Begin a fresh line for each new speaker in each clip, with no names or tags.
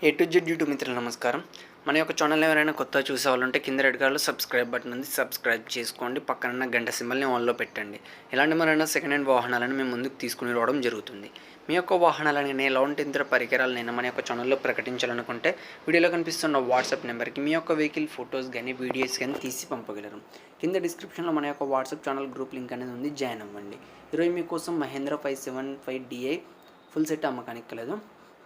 A to Z YouTube మిత్రులు నమస్కారం. మన యొక్క ఛానల్ ఎవరైనా కొత్తగా చూసేవాళ్ళుంటే కింద రెడ్ కలర్లో సబ్స్క్రైబ్ బటన్ ఉంది, సబ్స్క్రైబ్ చేసుకోండి. పక్కన గంట సింబల్ని ఆన్లో పెట్టండి. ఇలాంటి మరైనా సెకండ్ హ్యాండ్ వాహనాలను మేము ముందుకు తీసుకుని రావడం జరుగుతుంది. మీ యొక్క వాహనాలని ఎలాంటి ఇతర పరికరాలనైనా మన యొక్క ఛానల్లో ప్రకటించాలనుకుంటే వీడియోలో కనిపిస్తున్న వాట్సాప్ నెంబర్కి మీ యొక్క వెహికల్ ఫొటోస్ కానీ వీడియోస్ కానీ తీసి పంపగలరు. కింద డిస్క్రిప్షన్లో మన యొక్క వాట్సాప్ ఛానల్ గ్రూప్ లింక్ అనేది ఉంది, జాయిన్ అవ్వండి. ఈరోజు మీకోసం మహేంద్ర 575 DI ఫుల్ సెట్ అమ్మకానికి కలదు.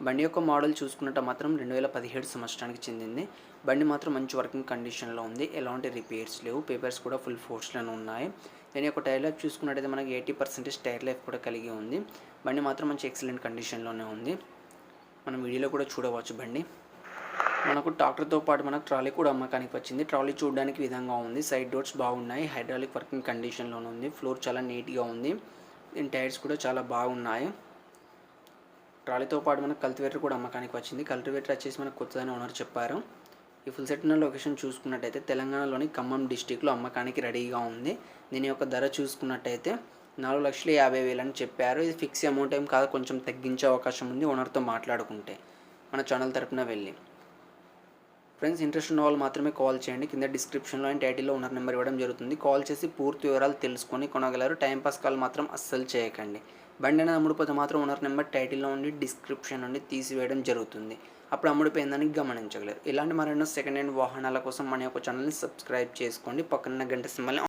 బండి యొక్క మోడల్ చూసుకున్నట్టు మాత్రం 2017 సంవత్సరానికి చెందింది. బండి మాత్రం మంచి వర్కింగ్ కండిషన్లో ఉంది, ఎలాంటి రిపేర్స్ లేవు, పేపర్స్ కూడా ఫుల్ ఫోర్స్లోనే ఉన్నాయి. దీని యొక్క టైర్ లైఫ్ చూసుకున్నట్టయితే మనకి 80% టైర్ లైఫ్ కూడా కలిగి ఉంది. బండి మాత్రం మంచి ఎక్సలెంట్ కండిషన్లోనే ఉంది. మనం వీడియోలో కూడా చూడవచ్చు. బండి మనకు ట్రాక్టర్తో పాటు మనకు ట్రాలీ కూడా అమ్మకానికి వచ్చింది. ట్రాలీ చూడడానికి విధంగా ఉంది, సైడ్ డోర్స్ బాగున్నాయి, హైడ్రాలిక్ వర్కింగ్ కండిషన్లోనే ఉంది, ఫ్లోర్ చాలా నీట్గా ఉంది, దీని టైర్స్ కూడా చాలా బాగున్నాయి. ట్రాలీతో పాటు మనకు కల్టివేటర్ కూడా అమ్మకానికి వచ్చింది. కల్టివేటర్ వచ్చేసి మనకు కొత్తదని ఓనర్ చెప్పారు. ఈ ఫుల్ సెట్ ఉన్న లొకేషన్ చూసుకున్నట్టయితే తెలంగాణలోని ఖమ్మం డిస్టిక్లో అమ్మకానికి రెడీగా ఉంది. దీని యొక్క ధర చూసుకున్నట్టయితే 4,50,000 అని చెప్పారు. ఇది ఫిక్స్ అమౌంట్ ఏం కాదు, కొంచెం తగ్గించే అవకాశం ఉంది ఓనర్తో మాట్లాడుకుంటే మన ఛానల్ తరపున వెళ్ళి. ఫ్రెండ్స్, ఇంట్రెస్ట్ ఉన్న వాళ్ళు మాత్రమే కాల్ చేయండి. కింద డిస్క్రిప్షన్లో అండ్ టైటిల్లో ఓనర్ నెంబర్ ఇవ్వడం జరుగుతుంది. కాల్ చేసి పూర్తి వివరాలు తెలుసుకొని కొనగలరు. టైంపాస్ కాల్ మాత్రం అస్సలు చేయకండి. బండి అనేది అమ్ముడుపోతే మాత్రం ఓనర్ నెంబర్ టైటిల్లో ఉండి డిస్క్రిప్షన్ నుండి తీసివేయడం జరుగుతుంది. అప్పుడు అమ్ముడిపోయిందని గమనించగలరు. ఇలాంటి మరెన్నో సెకండ్ హ్యాండ్ వాహనాల కోసం మన యొక్క ఛానల్ని సబ్స్క్రైబ్ చేసుకోండి. పక్కన గంట సింబల్ని